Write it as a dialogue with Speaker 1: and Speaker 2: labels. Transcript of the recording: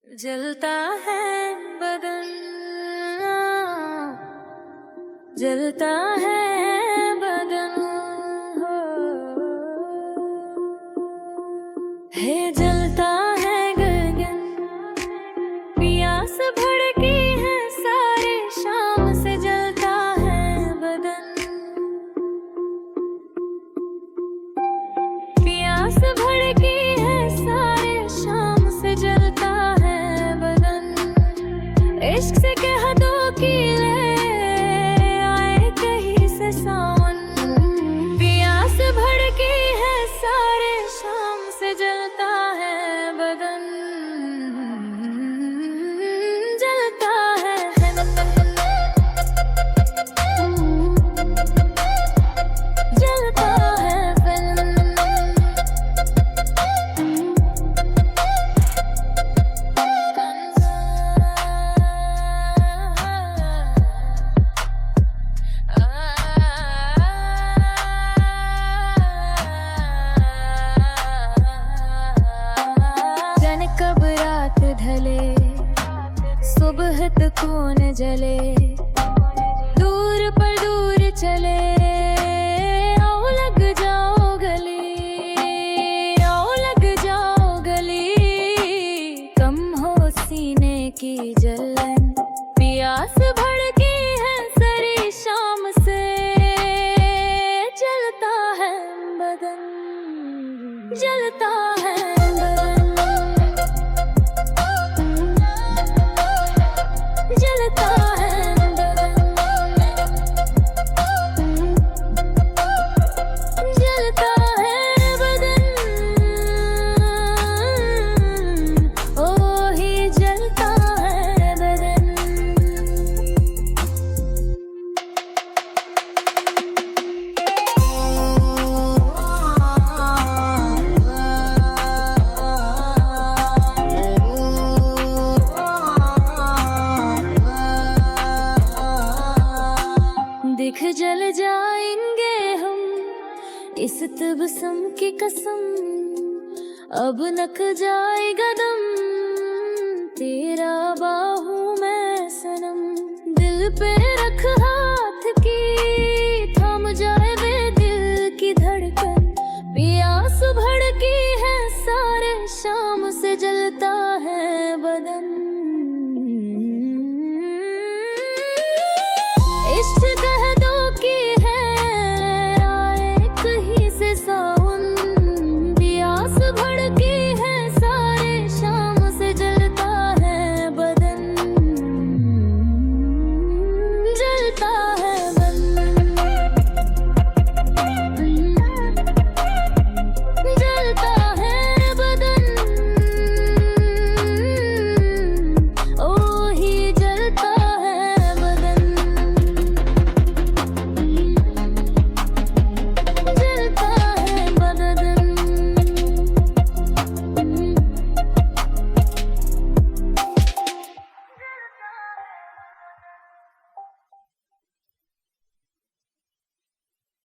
Speaker 1: जलता है बदन, जलता है बदन, है जलता है गगन, प्यास भड़की है सारे शाम से जलता है बदन, प्यास भड़की है सारे शाम से जलता है बदन, इश्क से कह दो कि ले आए कहीं से सावन, प्यास भड़की है सारे शाम से जलता है बदन, जलता है जलता है जाने कब रात ढले, सुबह तक न जले, दूर पर दूर चले, आओ लग जाओ गली, आओ लग जाओ गली, कम हो सीने की जलन, प्यास भड़की है सारी शाम से जलता है बदन, जलता है बदन, जलता है बदन, जलता है बदन, ओ ही जलता है बदन। दिख जल जाएंगे हम इस तबसम की कसम, अब नक जाएगा दम,